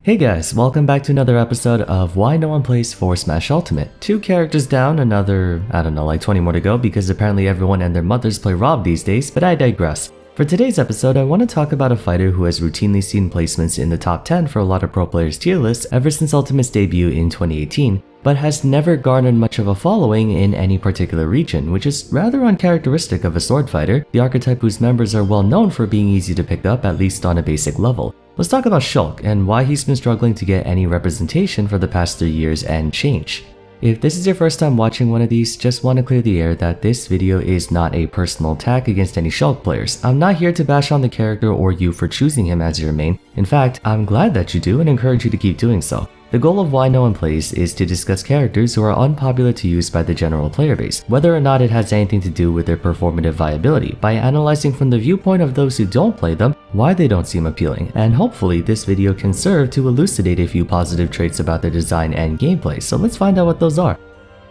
Hey guys, welcome back to another episode of Why No One Plays for Smash Ultimate. 2 characters down, another, like 20 more to go because apparently everyone and their mothers play Rob these days, but I digress. For today's episode, I want to talk about a fighter who has routinely seen placements in the top 10 for a lot of pro players' tier lists ever since Ultimate's debut in 2018, but has never garnered much of a following in any particular region, which is rather uncharacteristic of a sword fighter, the archetype whose members are well known for being easy to pick up at least on a basic level. Let's talk about Shulk and why he's been struggling to get any representation for the past 3 years and change. If this is your first time watching one of these, just want to clear the air that this video is not a personal attack against any Shulk players. I'm not here to bash on the character or you for choosing him as your main. In fact, I'm glad that you do and encourage you to keep doing so. The goal of Why No One Plays is to discuss characters who are unpopular to use by the general player base, whether or not it has anything to do with their performative viability, by analyzing from the viewpoint of those who don't play them, why they don't seem appealing, and hopefully this video can serve to elucidate a few positive traits about their design and gameplay, so let's find out what those are.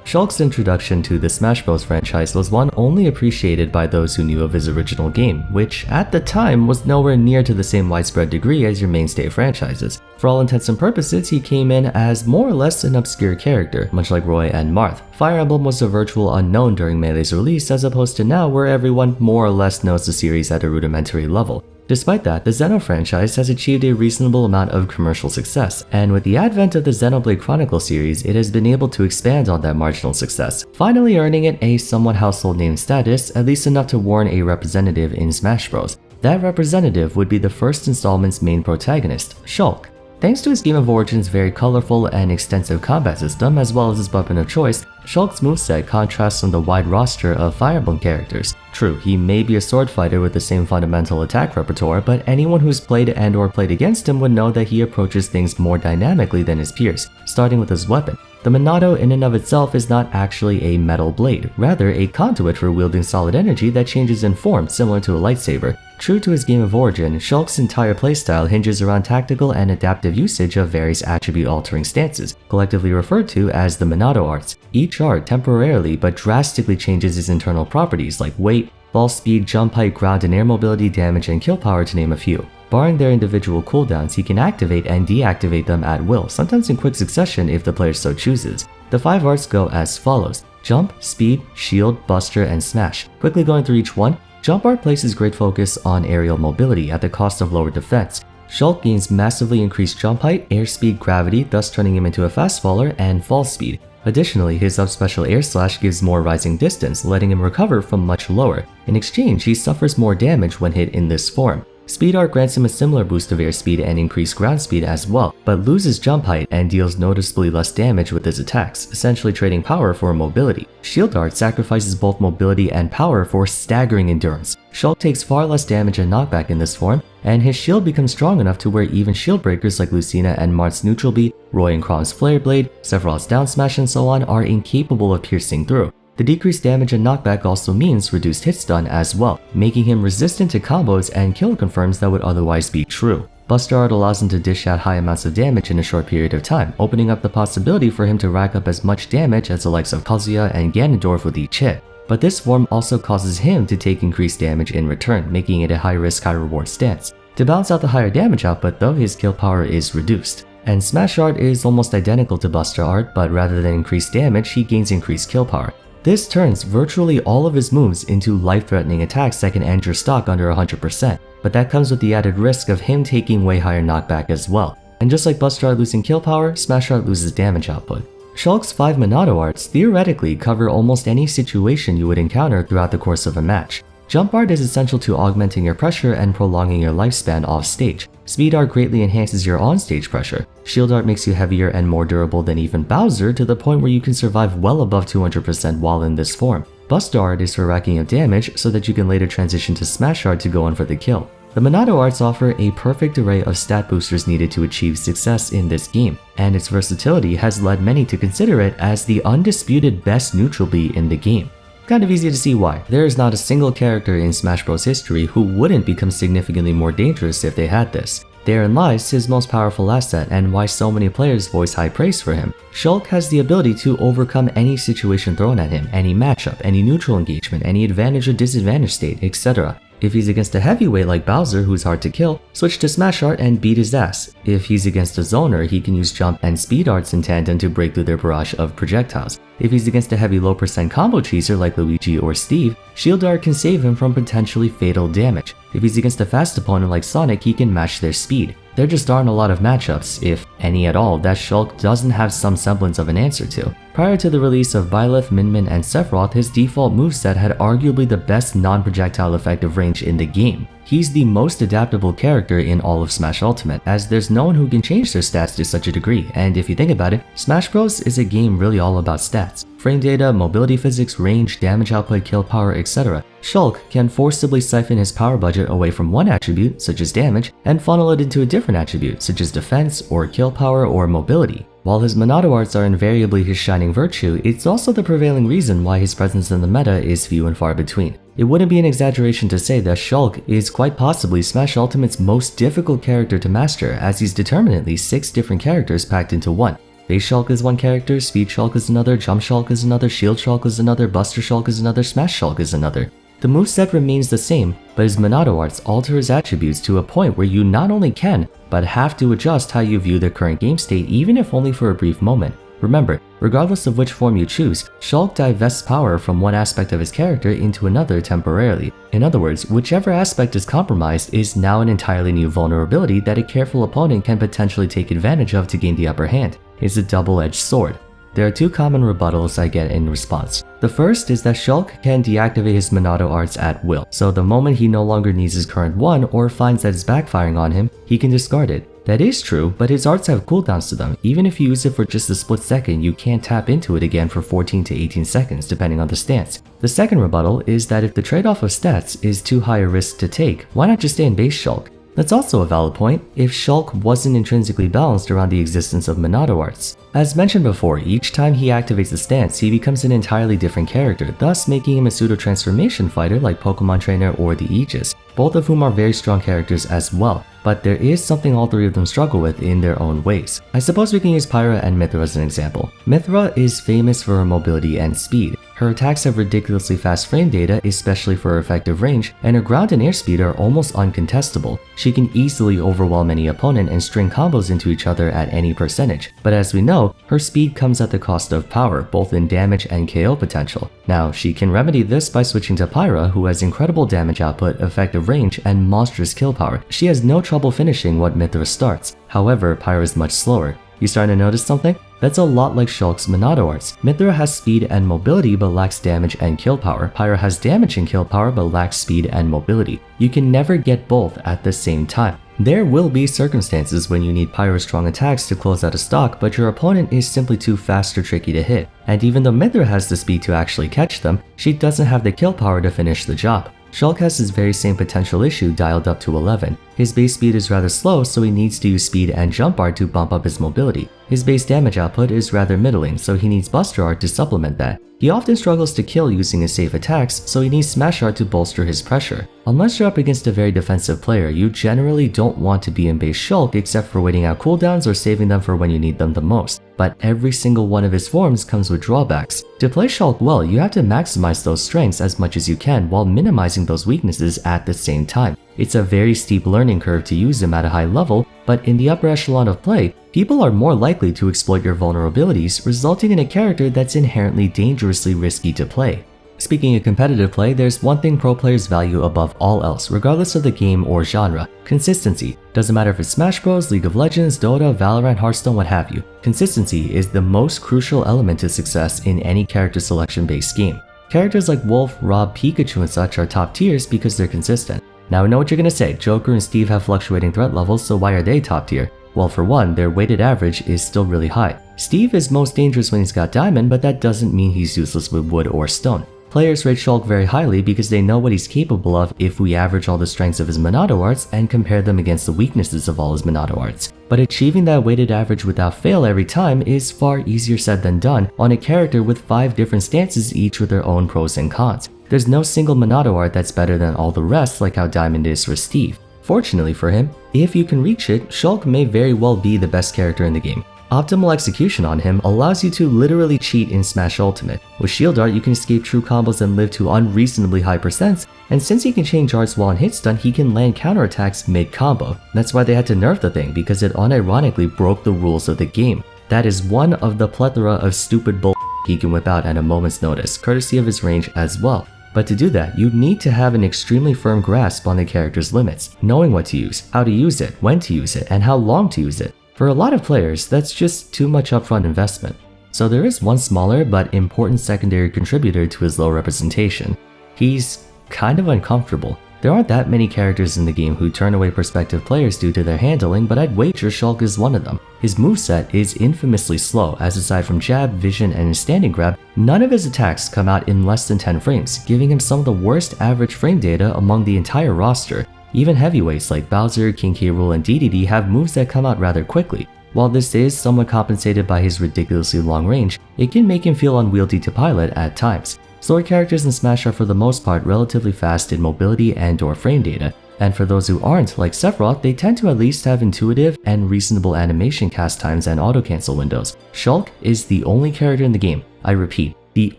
Shulk's introduction to the Smash Bros franchise was one only appreciated by those who knew of his original game, which at the time was nowhere near to the same widespread degree as your mainstay franchises. For all intents and purposes, he came in as more or less an obscure character, much like Roy and Marth. Fire Emblem was a virtual unknown during Melee's release as opposed to now where everyone more or less knows the series at a rudimentary level. Despite that, the Xeno franchise has achieved a reasonable amount of commercial success, and with the advent of the Xenoblade Chronicles series, it has been able to expand on that marginal success, finally earning it a somewhat household name status, at least enough to warrant a representative in Smash Bros. That representative would be the first installment's main protagonist, Shulk. Thanks to his Game of Origin's very colorful and extensive combat system, as well as his weapon of choice, Shulk's moveset contrasts from the wide roster of Fire Emblem characters. True, he may be a sword fighter with the same fundamental attack repertoire, but anyone who's played and or played against him would know that he approaches things more dynamically than his peers, starting with his weapon. The Monado in and of itself is not actually a metal blade, rather a conduit for wielding solid energy that changes in form similar to a lightsaber. True to his Game of Origin, Shulk's entire playstyle hinges around tactical and adaptive usage of various attribute-altering stances, collectively referred to as the Monado arts. Each art temporarily but drastically changes its internal properties like weight, ball speed, jump height, ground and air mobility, damage, and kill power to name a few. Barring their individual cooldowns, he can activate and deactivate them at will, sometimes in quick succession if the player so chooses. The 5 arts go as follows: Jump, Speed, Shield, Buster, and Smash. Quickly going through each one, Jump art places great focus on aerial mobility at the cost of lower defense. Shulk gains massively increased jump height, air speed, gravity, thus turning him into a fast faller, and fall speed. Additionally, his up-special air slash gives more rising distance, letting him recover from much lower. In exchange, he suffers more damage when hit in this form. Speed art grants him a similar boost of airspeed and increased ground speed as well, but loses jump height and deals noticeably less damage with his attacks, essentially trading power for mobility. Shield art sacrifices both mobility and power for staggering endurance. Shulk takes far less damage and knockback in this form, and his shield becomes strong enough to where even shield breakers like Lucina and Marth's Neutral Beat, Roy and Chrome's Flare Blade, Sephiroth's Down Smash and so on are incapable of piercing through. The decreased damage and knockback also means reduced hit stun as well, making him resistant to combos and kill confirms that would otherwise be true. Buster art allows him to dish out high amounts of damage in a short period of time, opening up the possibility for him to rack up as much damage as the likes of Kazuya and Ganondorf with each hit. But this form also causes him to take increased damage in return, making it a high risk, high reward stance. To balance out the higher damage output though, his kill power is reduced. And Smash art is almost identical to Buster art, but rather than increased damage, he gains increased kill power. This turns virtually all of his moves into life-threatening attacks that can end your stock under 100%, but that comes with the added risk of him taking way higher knockback as well. And just like Buster art losing kill power, Smash art loses damage output. Shulk's 5 Monado arts theoretically cover almost any situation you would encounter throughout the course of a match. Jump art is essential to augmenting your pressure and prolonging your lifespan off stage. Speed art greatly enhances your on-stage pressure. Shield art makes you heavier and more durable than even Bowser to the point where you can survive well above 200% while in this form. Buster art is for racking up damage so that you can later transition to Smash art to go in for the kill. The Monado arts offer a perfect array of stat boosters needed to achieve success in this game, and its versatility has led many to consider it as the undisputed best neutral beat in the game. Kind of easy to see why. There is not a single character in Smash Bros history who wouldn't become significantly more dangerous if they had this. Therein lies his most powerful asset and why so many players voice high praise for him. Shulk has the ability to overcome any situation thrown at him, any matchup, any neutral engagement, any advantage or disadvantage state, etc. If he's against a heavyweight like Bowser who's hard to kill, switch to Smash Art and beat his ass. If he's against a zoner, he can use jump and speed arts in tandem to break through their barrage of projectiles. If he's against a heavy low percent combo cheeser like Luigi or Steve, shield art can save him from potentially fatal damage. If he's against a fast opponent like Sonic, he can match their speed. There just aren't a lot of matchups, if any at all, that Shulk doesn't have some semblance of an answer to. Prior to the release of Byleth, Min Min, and Sephiroth, his default moveset had arguably the best non-projectile effective range in the game. He's the most adaptable character in all of Smash Ultimate, as there's no one who can change their stats to such a degree, and if you think about it, Smash Bros is a game really all about stats. Frame data, mobility physics, range, damage output, kill power, etc. Shulk can forcibly siphon his power budget away from one attribute, such as damage, and funnel it into a different attribute, such as defense, or kill power, or mobility. While his Monado arts are invariably his shining virtue, it's also the prevailing reason why his presence in the meta is few and far between. It wouldn't be an exaggeration to say that Shulk is quite possibly Smash Ultimate's most difficult character to master, as he's determinately 6 different characters packed into one. Base Shulk is one character, Speed Shulk is another, Jump Shulk is another, Shield Shulk is another, Buster Shulk is another, Smash Shulk is another. The moveset remains the same, but his Monado arts alter his attributes to a point where you not only can, but have to adjust how you view their current game state, even if only for a brief moment. Remember, regardless of which form you choose, Shulk divests power from one aspect of his character into another temporarily. In other words, whichever aspect is compromised is now an entirely new vulnerability that a careful opponent can potentially take advantage of to gain the upper hand. It's a double-edged sword. There are 2 common rebuttals I get in response. The first is that Shulk can deactivate his Monado arts at will, so the moment he no longer needs his current one or finds that it's backfiring on him, he can discard it. That is true, but his arts have cooldowns to them. Even if you use it for just a split second, you can't tap into it again for 14 to 18 seconds, depending on the stance. The second rebuttal is that if the trade-off of stats is too high a risk to take, why not just stay in base Shulk? That's also a valid point if Shulk wasn't intrinsically balanced around the existence of Monado arts. As mentioned before, each time he activates the stance, he becomes an entirely different character, thus making him a pseudo-transformation fighter like Pokemon Trainer or the Aegis, both of whom are very strong characters as well. But there is something all 3 of them struggle with in their own ways. I suppose we can use Pyra and Mythra as an example. Mythra is famous for her mobility and speed. Her attacks have ridiculously fast frame data, especially for her effective range, and her ground and airspeed are almost uncontestable. She can easily overwhelm any opponent and string combos into each other at any percentage. But as we know, her speed comes at the cost of power, both in damage and KO potential. Now, she can remedy this by switching to Pyra, who has incredible damage output, effective range, and monstrous kill power. She has no trouble finishing what Mythra starts. However, Pyra is much slower. You starting to notice something? That's a lot like Shulk's Monado arts. Mythra has speed and mobility but lacks damage and kill power. Pyra has damage and kill power but lacks speed and mobility. You can never get both at the same time. There will be circumstances when you need Pyra's strong attacks to close out a stock, but your opponent is simply too fast or tricky to hit. And even though Mythra has the speed to actually catch them, she doesn't have the kill power to finish the job. Shulk has this very same potential issue dialed up to 11. His base speed is rather slow, so he needs to use speed and jump art to bump up his mobility. His base damage output is rather middling, so he needs buster art to supplement that. He often struggles to kill using his safe attacks, so he needs smash art to bolster his pressure. Unless you're up against a very defensive player, you generally don't want to be in base Shulk except for waiting out cooldowns or saving them for when you need them the most. But every single one of his forms comes with drawbacks. To play Shulk well, you have to maximize those strengths as much as you can while minimizing those weaknesses at the same time. It's a very steep learning curve to use him at a high level, but in the upper echelon of play, people are more likely to exploit your vulnerabilities, resulting in a character that's inherently dangerously risky to play. Speaking of competitive play, there's one thing pro players value above all else, regardless of the game or genre: consistency. Doesn't matter if it's Smash Bros, League of Legends, Dota, Valorant, Hearthstone, what have you. Consistency is the most crucial element to success in any character selection-based game. Characters like Wolf, Rob, Pikachu, and such are top tiers because they're consistent. Now I know what you're gonna say, Joker and Steve have fluctuating threat levels, so why are they top tier? Well, for one, their weighted average is still really high. Steve is most dangerous when he's got Diamond, but that doesn't mean he's useless with Wood or Stone. Players rate Shulk very highly because they know what he's capable of if we average all the strengths of his Monado arts and compare them against the weaknesses of all his Monado arts. But achieving that weighted average without fail every time is far easier said than done on a character with 5 different stances, each with their own pros and cons. There's no single Monado art that's better than all the rest, like how Diamond is for Steve. Fortunately for him, if you can reach it, Shulk may very well be the best character in the game. Optimal execution on him allows you to literally cheat in Smash Ultimate. With Shield Art, you can escape true combos and live to unreasonably high percents, and since he can change arts while on hit stun, he can land counterattacks mid-combo. That's why they had to nerf the thing, because it unironically broke the rules of the game. That is one of the plethora of stupid bull he can whip out at a moment's notice, courtesy of his range as well. But to do that, you need to have an extremely firm grasp on the character's limits, knowing what to use, how to use it, when to use it, and how long to use it. For a lot of players, that's just too much upfront investment. So there is one smaller but important secondary contributor to his low representation. He's kind of uncomfortable. There aren't that many characters in the game who turn away prospective players due to their handling, but I'd wager Shulk is one of them. His moveset is infamously slow, as aside from jab, vision, and his standing grab, none of his attacks come out in less than 10 frames, giving him some of the worst average frame data among the entire roster. Even heavyweights like Bowser, King K. Rool, and DDD have moves that come out rather quickly. While this is somewhat compensated by his ridiculously long range, it can make him feel unwieldy to pilot at times. Slower characters in Smash are for the most part relatively fast in mobility and/or frame data, and for those who aren't, like Sephiroth, they tend to at least have intuitive and reasonable animation cast times and auto-cancel windows. Shulk is the only character in the game, I repeat, the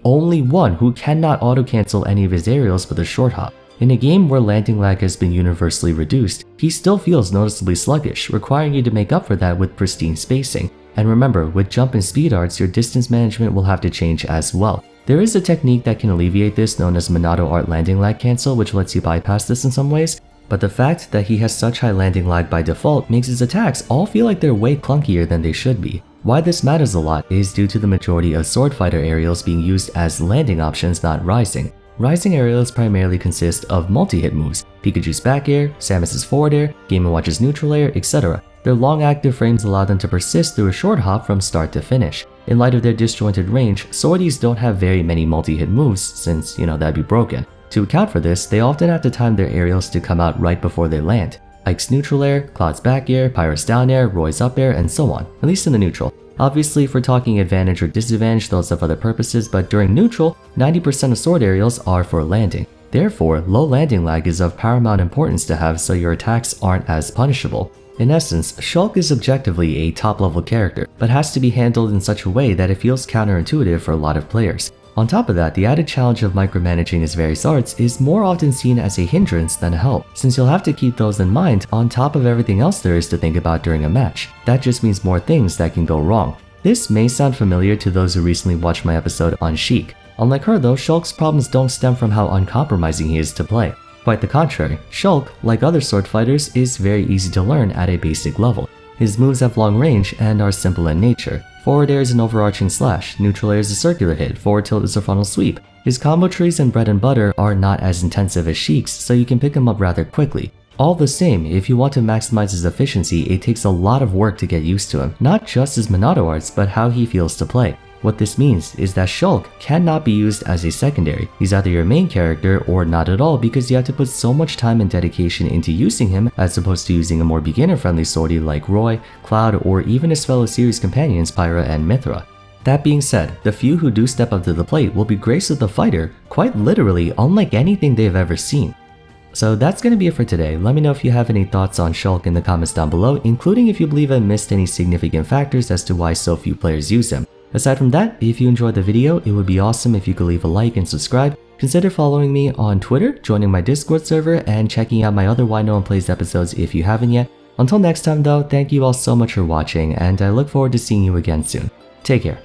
only one who cannot auto-cancel any of his aerials with a short hop. In a game where landing lag has been universally reduced, he still feels noticeably sluggish, requiring you to make up for that with pristine spacing. And remember, with jump and speed arts, your distance management will have to change as well. There is a technique that can alleviate this known as Monado Art Landing Lag Cancel, which lets you bypass this in some ways, but the fact that he has such high landing lag by default makes his attacks all feel like they're way clunkier than they should be. Why this matters a lot is due to the majority of sword fighter aerials being used as landing options, not rising. Rising aerials primarily consist of multi-hit moves, Pikachu's back air, Samus's forward air, Game & Watch's neutral air, etc. Their long active frames allow them to persist through a short hop from start to finish. In light of their disjointed range, swordies don't have very many multi-hit moves since, that'd be broken. To account for this, they often have to time their aerials to come out right before they land. Ike's neutral air, Cloud's back air, Pyro's down air, Roy's up air, and so on, at least in the neutral. Obviously, if we're talking advantage or disadvantage, those have other purposes, but during neutral, 90% of sword aerials are for landing. Therefore, low landing lag is of paramount importance to have so your attacks aren't as punishable. In essence, Shulk is objectively a top-level character, but has to be handled in such a way that it feels counterintuitive for a lot of players. On top of that, the added challenge of micromanaging his various arts is more often seen as a hindrance than a help, since you'll have to keep those in mind on top of everything else there is to think about during a match. That just means more things that can go wrong. This may sound familiar to those who recently watched my episode on Sheik. Unlike her though, Shulk's problems don't stem from how uncompromising he is to play. Quite the contrary, Shulk, like other sword fighters, is very easy to learn at a basic level. His moves have long range and are simple in nature. Forward air is an overarching slash, neutral air is a circular hit, forward tilt is a frontal sweep. His combo trees and bread and butter are not as intensive as Sheik's, so you can pick him up rather quickly. All the same, if you want to maximize his efficiency, it takes a lot of work to get used to him, not just his Monado arts, but how he feels to play. What this means is that Shulk cannot be used as a secondary. He's either your main character or not at all because you have to put so much time and dedication into using him as opposed to using a more beginner-friendly swordie like Roy, Cloud, or even his fellow series companions Pyra and Mithra. That being said, the few who do step up to the plate will be graced with the fighter, quite literally unlike anything they've ever seen. So that's going to be it for today. Let me know if you have any thoughts on Shulk in the comments down below, including if you believe I missed any significant factors as to why so few players use him. Aside from that, if you enjoyed the video, it would be awesome if you could leave a like and subscribe. Consider following me on Twitter, joining my Discord server, and checking out my other Why No One Plays episodes if you haven't yet. Until next time though, thank you all so much for watching, and I look forward to seeing you again soon. Take care.